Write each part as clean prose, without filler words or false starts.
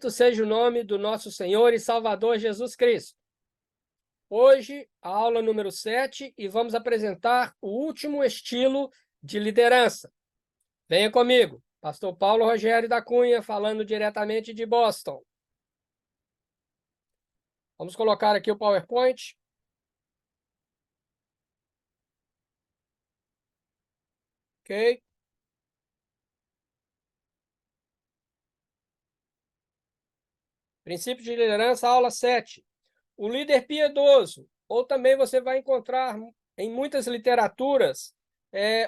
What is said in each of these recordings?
Bendito seja o nome do nosso Senhor e Salvador Jesus Cristo. Hoje, a aula número 7, e vamos apresentar o último estilo de liderança. Venha comigo, Pastor Paulo Rogério da Cunha, falando diretamente de Boston. Vamos colocar aqui o PowerPoint. Ok. Princípio de liderança, aula 7. O líder piedoso, ou também você vai encontrar em muitas literaturas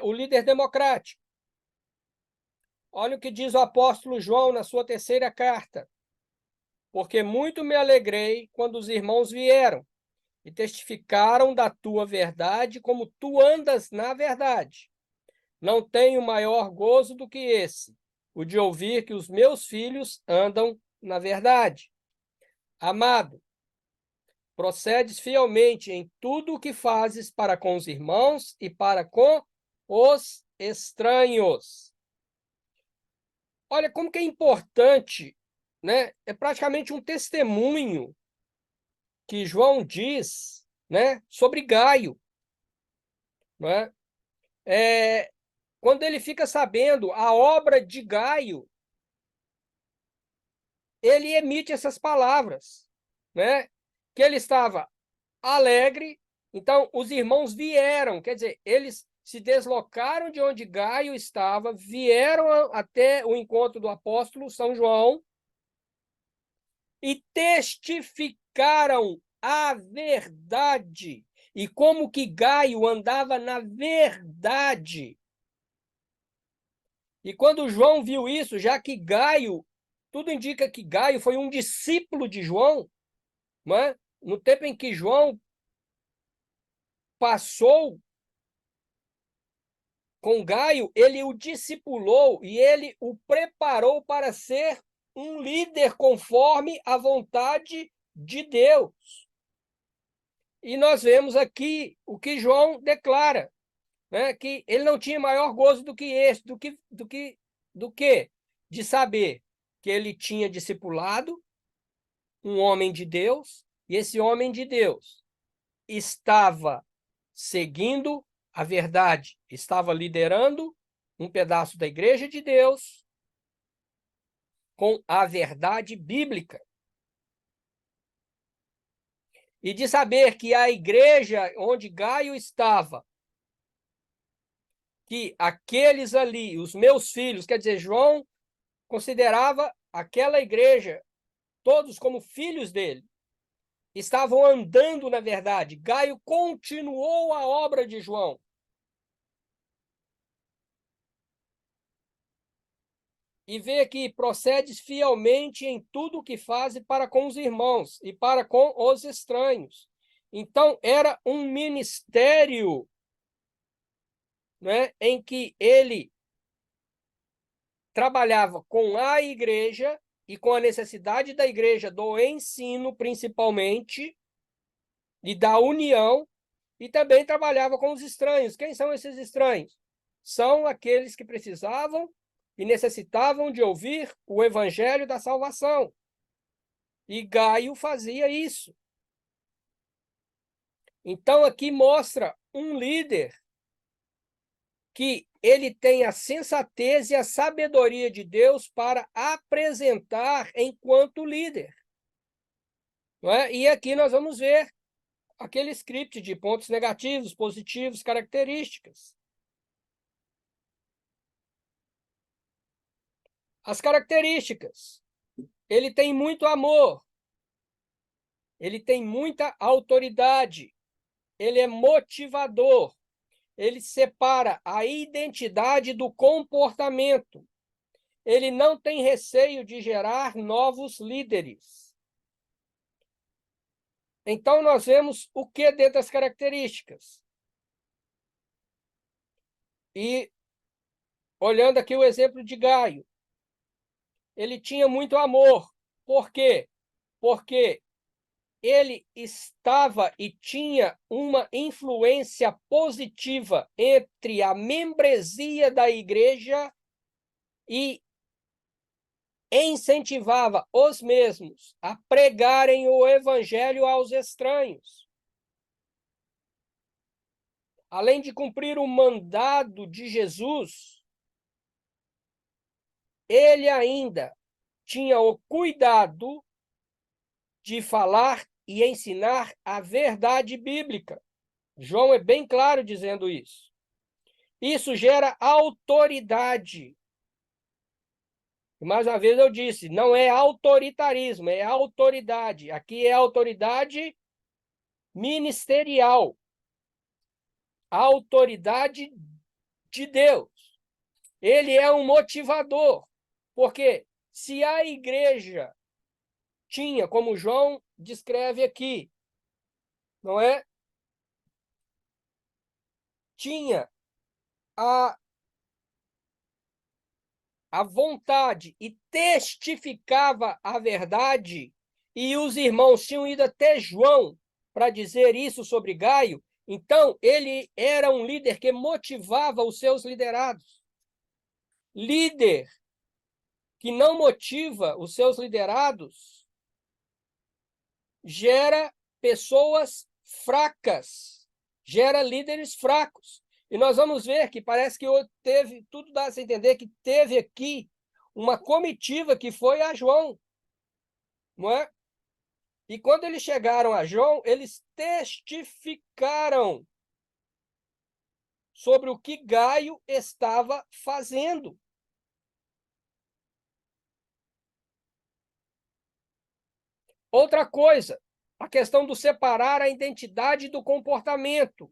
o líder democrático. Olha o que diz o apóstolo João na sua terceira carta. Porque muito me alegrei quando os irmãos vieram e testificaram da tua verdade, como tu andas na verdade. Não tenho maior gozo do que esse, o de ouvir que os meus filhos andam na verdade. Amado, procedes fielmente em tudo o que fazes para com os irmãos e para com os estranhos. Olha como que é importante, né? É praticamente um testemunho que João diz, né, sobre Gaio, né? Quando ele fica sabendo a obra de Gaio, ele emite essas palavras, né? Que ele estava alegre. Então, os irmãos vieram, quer dizer, eles se deslocaram de onde Gaio estava, vieram até o encontro do apóstolo São João e testificaram a verdade. E como que Gaio andava na verdade. E quando João viu isso, já que Gaio, tudo indica que Gaio foi um discípulo de João, não é? No tempo em que João passou com Gaio, ele o discipulou e ele o preparou para ser um líder conforme a vontade de Deus. E nós vemos aqui o que João declara, né? Que ele não tinha maior gozo do que esse, do que de saber que ele tinha discipulado um homem de Deus, e esse homem de Deus estava seguindo a verdade, estava liderando um pedaço da igreja de Deus com a verdade bíblica. E de saber que a igreja onde Gaio estava, que aqueles ali, os meus filhos, quer dizer, João considerava aquela igreja todos como filhos dele, estavam andando na verdade. Gaio continuou a obra de João. E vê que procedes fielmente em tudo o que faz para com os irmãos e para com os estranhos. Então, era um ministério, né, em que ele trabalhava com a igreja e com a necessidade da igreja do ensino, principalmente, e da união, e também trabalhava com os estranhos. Quem são esses estranhos? São aqueles que precisavam e necessitavam de ouvir o evangelho da salvação. E Gaio fazia isso. Então, aqui mostra um líder que ele tem a sensatez e a sabedoria de Deus para apresentar enquanto líder. Não é? E aqui nós vamos ver aquele script de pontos negativos, positivos, características. As características. Ele tem muito amor. Ele tem muita autoridade. Ele é motivador. Ele separa a identidade do comportamento. Ele não tem receio de gerar novos líderes. Então, nós vemos o que dentro das características. E, olhando aqui o exemplo de Gaio, ele tinha muito amor. Por quê? Porque ele estava e tinha uma influência positiva entre a membresia da igreja e incentivava os mesmos a pregarem o evangelho aos estranhos. Além de cumprir o mandado de Jesus, ele ainda tinha o cuidado de falar e ensinar a verdade bíblica. João é bem claro dizendo isso. Isso gera autoridade. Mais uma vez eu disse, não é autoritarismo, é autoridade. Aqui é autoridade ministerial. A autoridade de Deus. Ele é um motivador. Porque se a igreja tinha, como João descreve aqui, não é? Tinha a vontade e testificava a verdade, e os irmãos tinham ido até João para dizer isso sobre Gaio, então ele era um líder que motivava os seus liderados. Líder que não motiva os seus liderados gera pessoas fracas, gera líderes fracos. E nós vamos ver que parece que teve, tudo dá a entender que teve aqui uma comitiva que foi a João, não é? E quando eles chegaram a João, eles testificaram sobre o que Gaio estava fazendo. Outra coisa, a questão do separar a identidade do comportamento.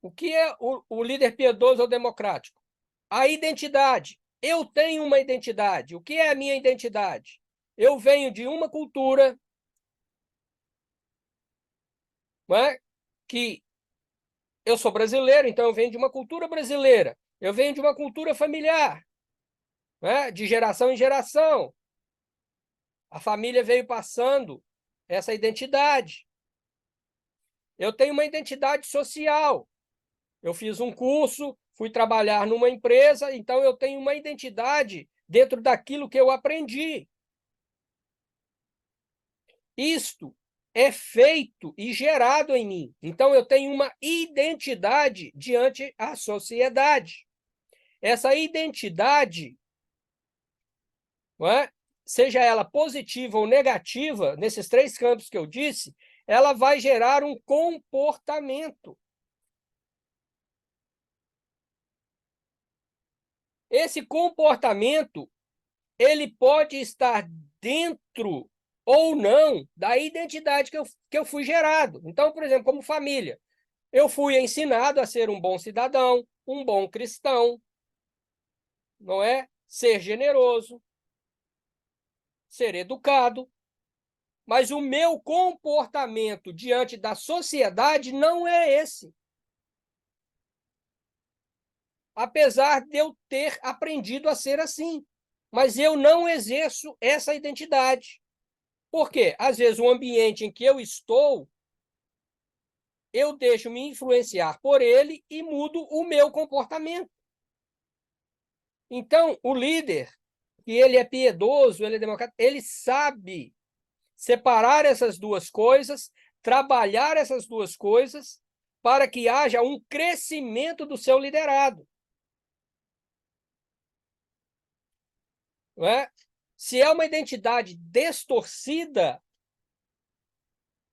O que é o líder piedoso ou democrático? A identidade. Eu tenho uma identidade. O que é a minha identidade? Eu venho de uma cultura, não é? Que eu sou brasileiro, então eu venho de uma cultura brasileira. Eu venho de uma cultura familiar, não é? De geração em geração. A família veio passando essa identidade. Eu tenho uma identidade social. Eu fiz um curso, fui trabalhar numa empresa, então eu tenho uma identidade dentro daquilo que eu aprendi. Isto é feito e gerado em mim. Então eu tenho uma identidade diante da sociedade. Essa identidade, não é? Seja ela positiva ou negativa, nesses três campos que eu disse, ela vai gerar um comportamento. Esse comportamento, ele pode estar dentro ou não da identidade que eu fui gerado. Então, por exemplo, como família, eu fui ensinado a ser um bom cidadão, um bom cristão, não é? Ser generoso, ser educado, mas o meu comportamento diante da sociedade não é esse. Apesar de eu ter aprendido a ser assim, mas eu não exerço essa identidade. Por quê? Às vezes o ambiente em que eu estou, eu deixo me influenciar por ele e mudo o meu comportamento. Então, o líder, que ele é piedoso, ele é democrático, ele sabe separar essas duas coisas, trabalhar essas duas coisas, para que haja um crescimento do seu liderado. Não é? Se é uma identidade distorcida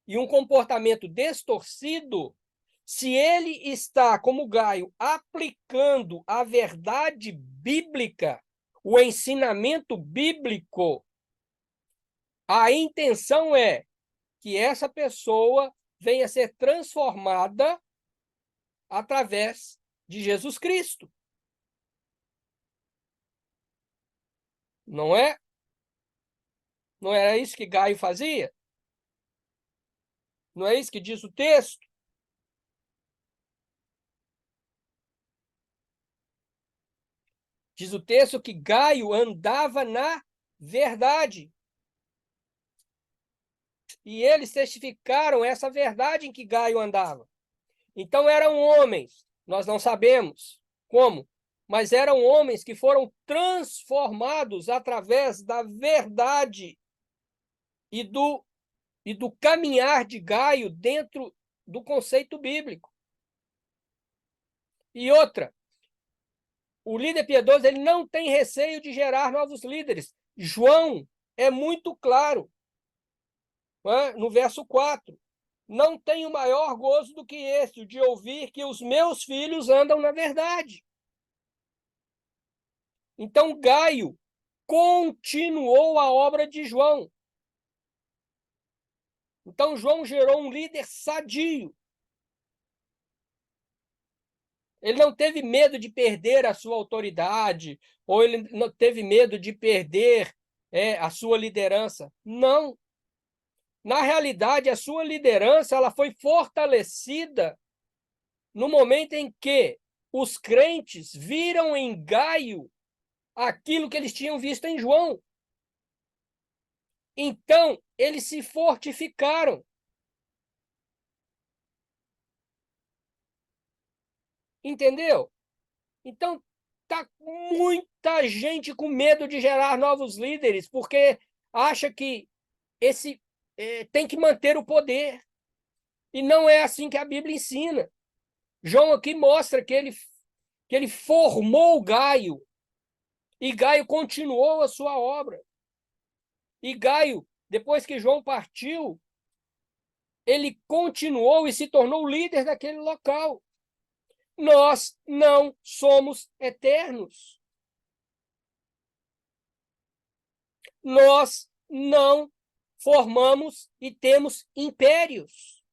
e um comportamento distorcido, se ele está, como Gaio, aplicando a verdade bíblica, o ensinamento bíblico, a intenção é que essa pessoa venha a ser transformada através de Jesus Cristo. Não é? Não era isso que Gaio fazia? Não é isso que diz o texto? Diz o texto que Gaio andava na verdade. E eles testificaram essa verdade em que Gaio andava. Então eram homens, nós não sabemos como, mas eram homens que foram transformados através da verdade e do caminhar de Gaio dentro do conceito bíblico. E outra, o líder piedoso ele não tem receio de gerar novos líderes. João é muito claro, no verso 4. Não tenho maior gozo do que este, de ouvir que os meus filhos andam na verdade. Então, Gaio continuou a obra de João. Então, João gerou um líder sadio. Ele não teve medo de perder a sua autoridade, ou ele não teve medo de perder a sua liderança. Não. Na realidade, a sua liderança ela foi fortalecida no momento em que os crentes viram em Gaio aquilo que eles tinham visto em João. Então, eles se fortificaram. Entendeu? Então, tá muita gente com medo de gerar novos líderes, porque acha que esse tem que manter o poder. E não é assim que a Bíblia ensina. João aqui mostra que ele formou Gaio, e Gaio continuou a sua obra. E Gaio, depois que João partiu, ele continuou e se tornou líder daquele local. Nós não somos eternos. Nós não formamos e temos impérios.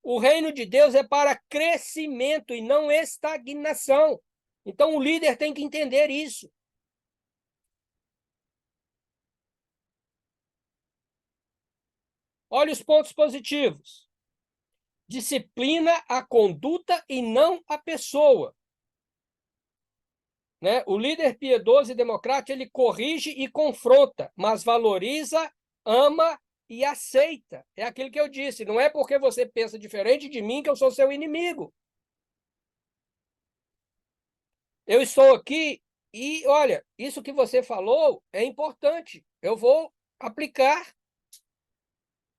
O reino de Deus é para crescimento e não estagnação. Então o líder tem que entender isso. Olha os pontos positivos. Disciplina a conduta e não a pessoa. Né? O líder piedoso e democrático, ele corrige e confronta, mas valoriza, ama e aceita. É aquilo que eu disse, não é porque você pensa diferente de mim que eu sou seu inimigo. Eu estou aqui e, olha, isso que você falou é importante. Eu vou aplicar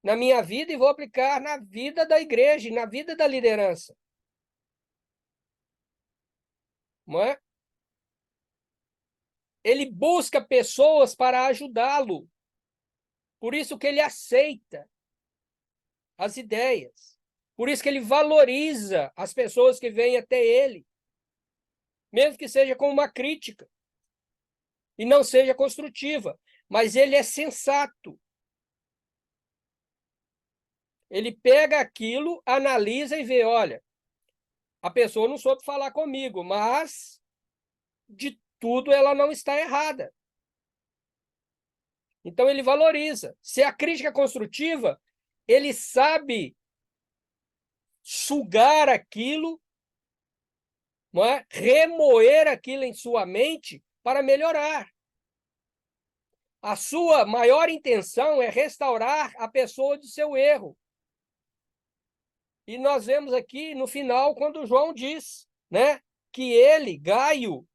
na minha vida e vou aplicar na vida da igreja, na vida da liderança. Não é? Ele busca pessoas para ajudá-lo. Por isso que ele aceita as ideias. Por isso que ele valoriza as pessoas que vêm até ele, mesmo que seja com uma crítica e não seja construtiva, mas ele é sensato. Ele pega aquilo, analisa e vê, olha, a pessoa não soube falar comigo, mas de tudo ela não está errada. Então ele valoriza. Se a crítica é construtiva, ele sabe sugar aquilo, não é? Remoer aquilo em sua mente para melhorar. A sua maior intenção é restaurar a pessoa de seu erro. E nós vemos aqui no final, quando João diz, né, que ele, Gaio,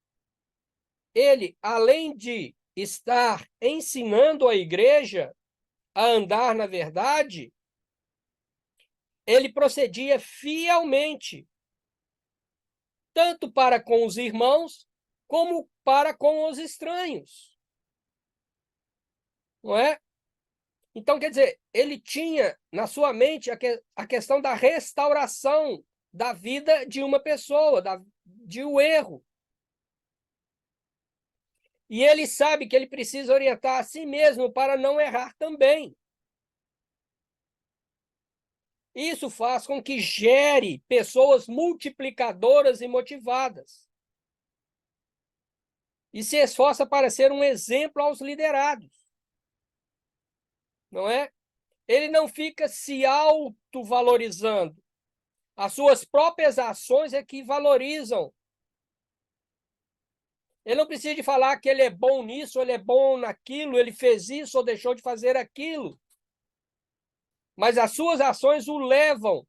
ele, além de estar ensinando a igreja a andar na verdade, ele procedia fielmente, tanto para com os irmãos, como para com os estranhos. Não é? Então, quer dizer, ele tinha na sua mente a questão da restauração da vida de uma pessoa, de um erro. E ele sabe que ele precisa orientar a si mesmo para não errar também. Isso faz com que gere pessoas multiplicadoras e motivadas. E se esforça para ser um exemplo aos liderados. Não é? Ele não fica se autovalorizando. As suas próprias ações é que valorizam. Ele não precisa de falar que ele é bom nisso, ele é bom naquilo, ele fez isso ou deixou de fazer aquilo. Mas as suas ações o levam,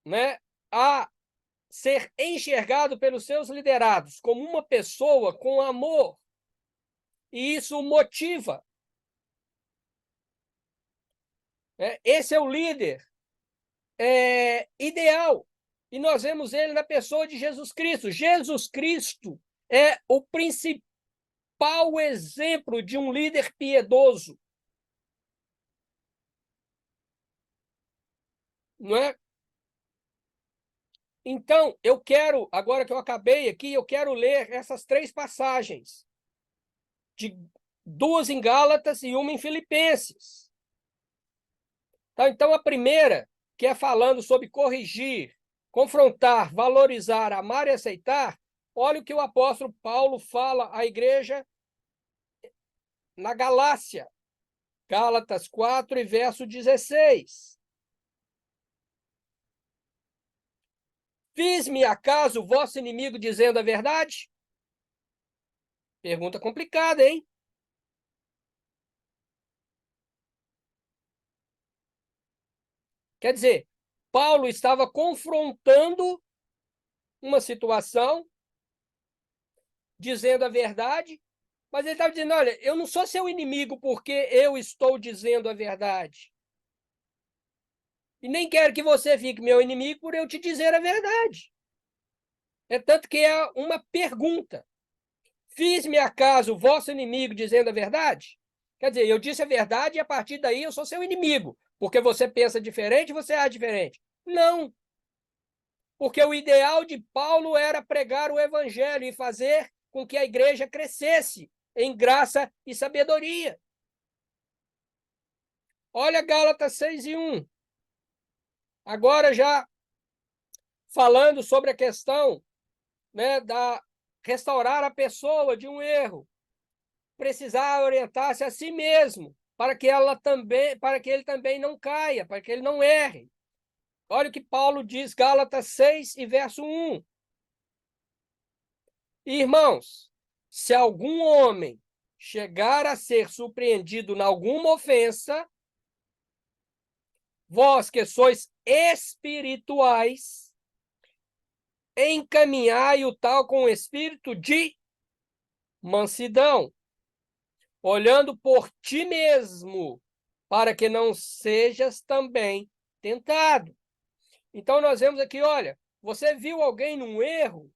né, a ser enxergado pelos seus liderados como uma pessoa com amor, e isso o motiva. Esse é o líder ideal, e nós vemos ele na pessoa de Jesus Cristo. Jesus Cristo é o principal exemplo de um líder piedoso. Não é? Então, eu quero, agora que eu acabei aqui, eu quero ler essas 3 passagens, de 2 em Gálatas e 1 em Filipenses. Tá? Então, a primeira, que é falando sobre corrigir, confrontar, valorizar, amar e aceitar, olha o que o apóstolo Paulo fala à igreja na Galácia, Gálatas 4 e verso 16. Fiz-me acaso vosso inimigo dizendo a verdade? Pergunta complicada, hein? Quer dizer, Paulo estava confrontando uma situação, dizendo a verdade, mas ele estava dizendo, olha, eu não sou seu inimigo porque eu estou dizendo a verdade. E nem quero que você fique meu inimigo por eu te dizer a verdade. É tanto que é uma pergunta. Fiz-me acaso o vosso inimigo dizendo a verdade? Quer dizer, eu disse a verdade e a partir daí eu sou seu inimigo, porque você pensa diferente, você age diferente. Não. Porque o ideal de Paulo era pregar o evangelho e fazer com que a igreja crescesse em graça e sabedoria. Olha Gálatas 6 e 1. Agora já falando sobre a questão, né, da restaurar a pessoa de um erro, precisar orientar-se a si mesmo, para que ele também não caia, para que ele não erre. Olha o que Paulo diz, Gálatas 6 e verso 1. Irmãos, se algum homem chegar a ser surpreendido em alguma ofensa, vós que sois espirituais, encaminhai o tal com o espírito de mansidão, olhando por ti mesmo, para que não sejas também tentado. Então, nós vemos aqui, olha, você viu alguém num erro,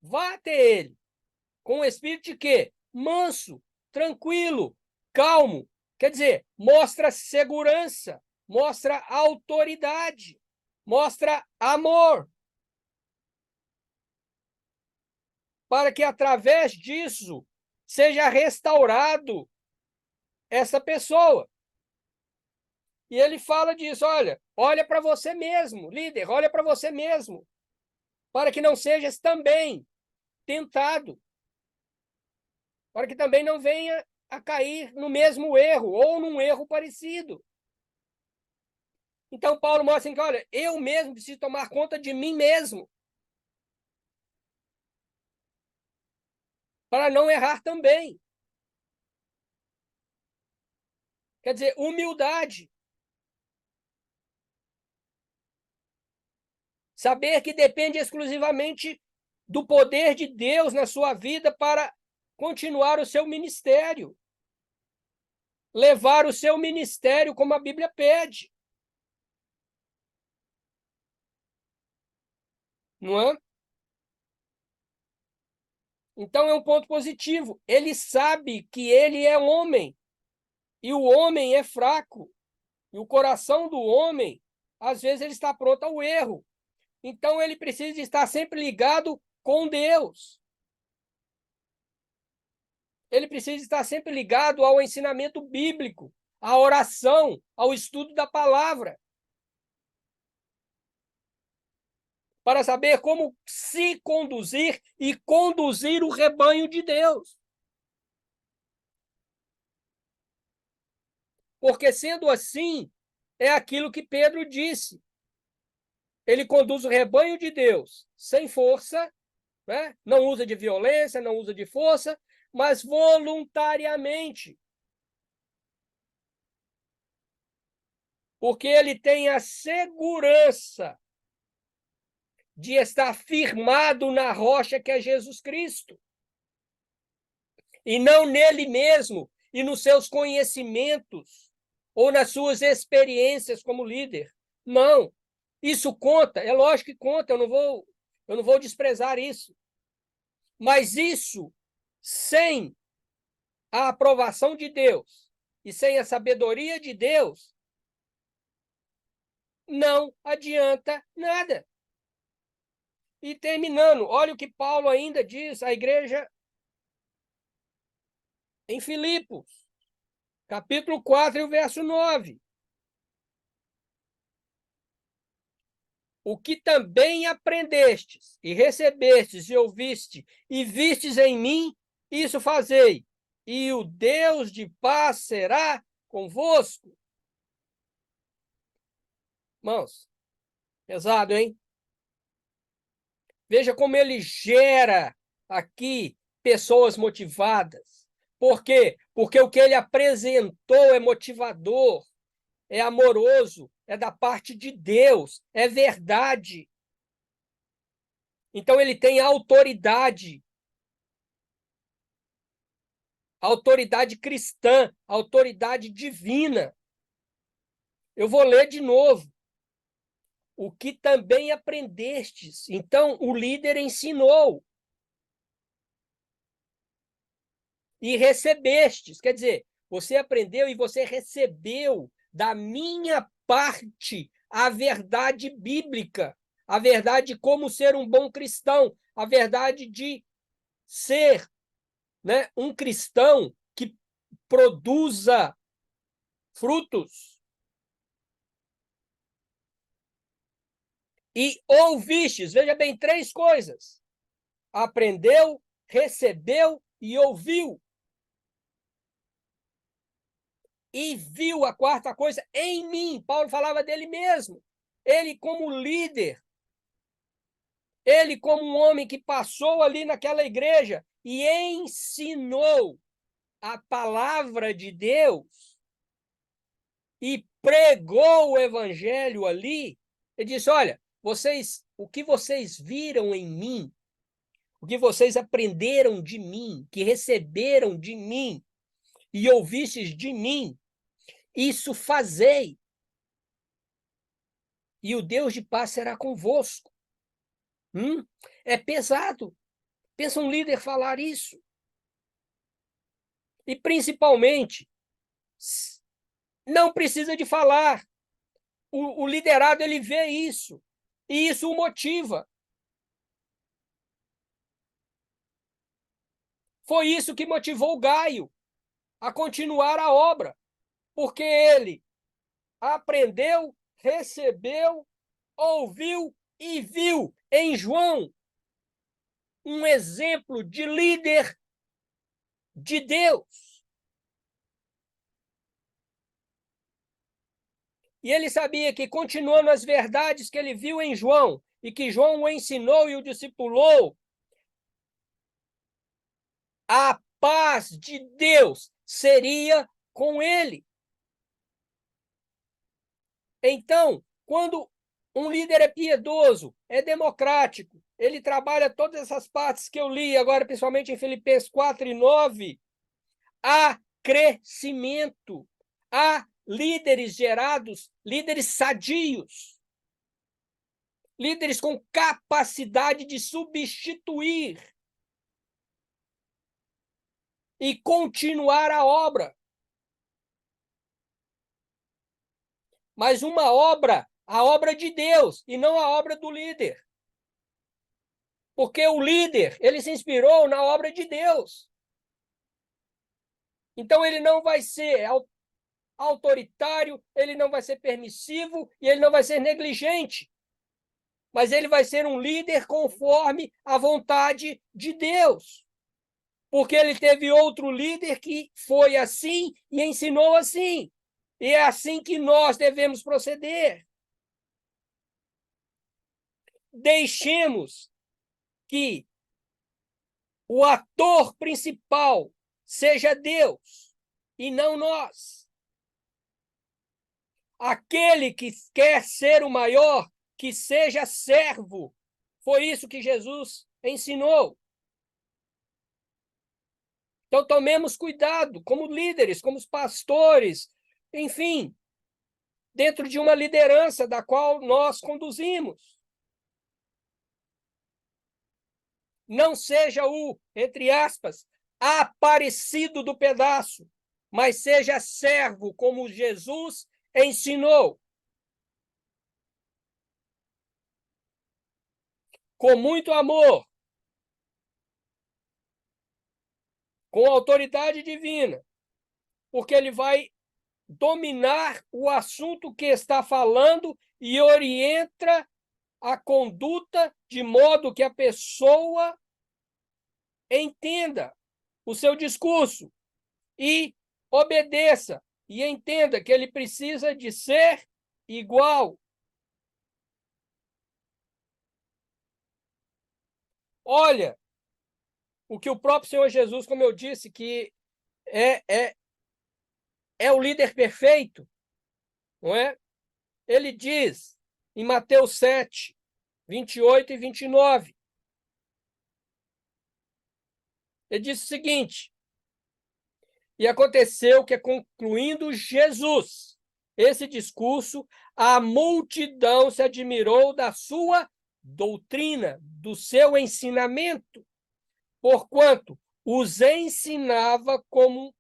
vá até ele, com o espírito de quê? Manso, tranquilo, calmo. Quer dizer, mostra segurança, mostra autoridade, mostra amor. Para que, através disso, seja restaurado essa pessoa. E ele fala disso, olha para você mesmo, líder, olha para você mesmo, para que não sejas também tentado, para que também não venha a cair no mesmo erro ou num erro parecido. Então, Paulo mostra que, olha, eu mesmo preciso tomar conta de mim mesmo, para não errar também. Quer dizer, humildade. Saber que depende exclusivamente do poder de Deus na sua vida para continuar o seu ministério. Levar o seu ministério como a Bíblia pede. Não é? Então é um ponto positivo. Ele sabe que ele é homem. E o homem é fraco. E o coração do homem, às vezes, ele está pronto ao erro. Então ele precisa estar sempre ligado com Deus. Ele precisa estar sempre ligado ao ensinamento bíblico, à oração, ao estudo da palavra, para saber como se conduzir e conduzir o rebanho de Deus. Porque, sendo assim, é aquilo que Pedro disse. Ele conduz o rebanho de Deus sem força, né? Não usa de violência, não usa de força, mas voluntariamente. Porque ele tem a segurança de estar firmado na rocha que é Jesus Cristo, e não nele mesmo e nos seus conhecimentos ou nas suas experiências como líder. Não, isso conta, é lógico que conta, eu não vou desprezar isso. Mas isso, sem a aprovação de Deus e sem a sabedoria de Deus, não adianta nada. E terminando, olha o que Paulo ainda diz à igreja em Filipos, capítulo 4, e o verso 9. O que também aprendestes, e recebestes, e ouviste, e vistes em mim, isso fazei, e o Deus de paz será convosco. Irmãos, pesado, hein? Veja como ele gera aqui pessoas motivadas. Por quê? Porque o que ele apresentou é motivador, é amoroso, é da parte de Deus, é verdade. Então ele tem autoridade cristã, autoridade divina. Eu vou ler de novo. O que também aprendestes. Então, o líder ensinou. E recebestes. Quer dizer, você aprendeu e você recebeu da minha parte a verdade bíblica, a verdade de como ser um bom cristão, a verdade de ser, né, um cristão que produza frutos. E ouvistes, veja bem, 3 coisas. Aprendeu, recebeu e ouviu. E viu a 4ª coisa em mim. Paulo falava dele mesmo. Ele como líder, ele como um homem que passou ali naquela igreja e ensinou a palavra de Deus e pregou o evangelho ali. Ele disse, olha, o que vocês viram em mim, o que vocês aprenderam de mim, que receberam de mim e ouvistes de mim, isso fazei. E o Deus de paz será convosco. É pesado. Pensa um líder falar isso. E, principalmente, não precisa de falar. O liderado, ele vê isso. E isso o motiva. Foi isso que motivou Gaio a continuar a obra. Porque ele aprendeu, recebeu, ouviu e viu em João um exemplo de líder de Deus. E ele sabia que, continuando as verdades que ele viu em João, e que João o ensinou e o discipulou, a paz de Deus seria com ele. Então, quando um líder é piedoso, é democrático, ele trabalha todas essas partes que eu li agora, principalmente em Filipenses 4 e 9, há crescimento, há líderes gerados, líderes sadios, líderes com capacidade de substituir e continuar a obra. Mas uma obra, a obra de Deus, e não a obra do líder. Porque o líder, ele se inspirou na obra de Deus. Então ele não vai ser autoritário, ele não vai ser permissivo e ele não vai ser negligente. Mas ele vai ser um líder conforme a vontade de Deus. Porque ele teve outro líder que foi assim e ensinou assim. E é assim que nós devemos proceder. Deixemos que o ator principal seja Deus e não nós. Aquele que quer ser o maior, que seja servo Foi isso que Jesus ensinou. Então, tomemos cuidado, como líderes, como pastores, enfim, dentro de uma liderança da qual nós conduzimos. Não seja o, entre aspas, aparecido do pedaço, mas seja servo, como Jesus ensinou. Com muito amor, com autoridade divina, porque ele vai dominar o assunto que está falando e orienta a conduta de modo que a pessoa entenda o seu discurso e obedeça e entenda que ele precisa de ser igual. Olha, o que o próprio Senhor Jesus, como eu disse, que é o líder perfeito, não é? Ele diz em Mateus 7, 28 e 29, ele diz o seguinte: e aconteceu que, concluindo Jesus esse discurso, a multidão se admirou da sua doutrina, do seu ensinamento, porquanto os ensinava como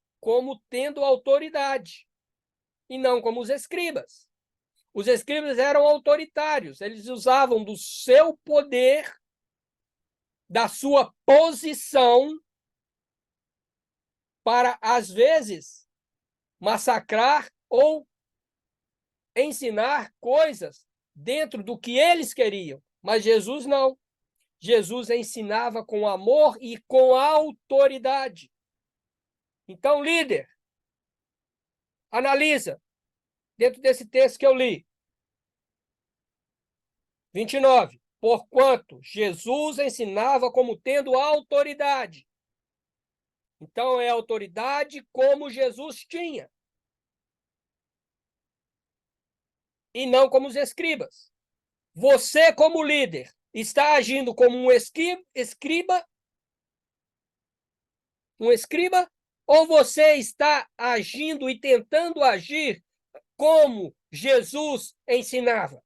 tendo autoridade, e não como os escribas. Os escribas eram autoritários, eles usavam do seu poder, da sua posição, para, às vezes, massacrar ou ensinar coisas dentro do que eles queriam. Mas Jesus não. Jesus ensinava com amor e com autoridade. Então, líder, analisa dentro desse texto que eu li. 29. Porquanto Jesus ensinava como tendo autoridade. Então, é autoridade como Jesus tinha. E não como os escribas. Você, como líder, está agindo como um escriba, ou você está agindo e tentando agir como Jesus ensinava?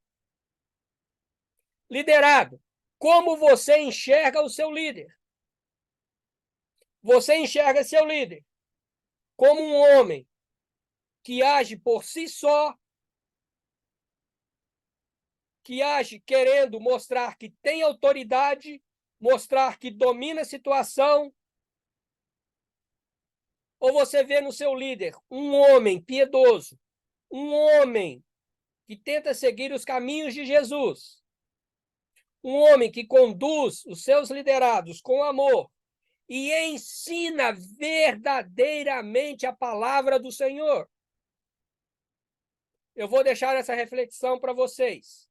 Liderado, como você enxerga o seu líder? Você enxerga seu líder como um homem que age por si só, que age querendo mostrar que tem autoridade, mostrar que domina a situação? Ou você vê no seu líder um homem piedoso, um homem que tenta seguir os caminhos de Jesus, um homem que conduz os seus liderados com amor e ensina verdadeiramente a palavra do Senhor? Eu vou deixar essa reflexão para vocês.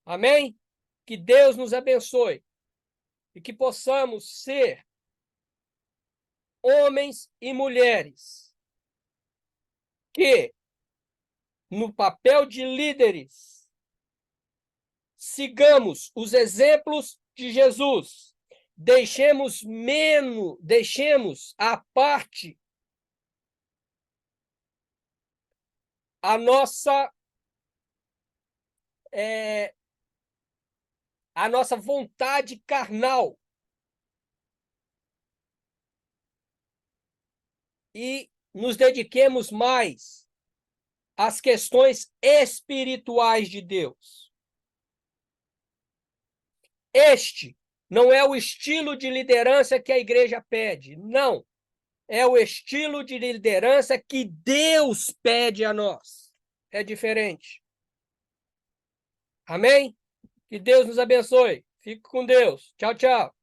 Amém? Que Deus nos abençoe e que possamos ser homens e mulheres que, no papel de líderes, sigamos os exemplos de Jesus. Deixemos à parte a nossa vontade carnal e nos dediquemos mais às questões espirituais de Deus. Este não é o estilo de liderança que a igreja pede, não. É o estilo de liderança que Deus pede a nós. É diferente. Amém? Que Deus nos abençoe. Fique com Deus. Tchau, tchau.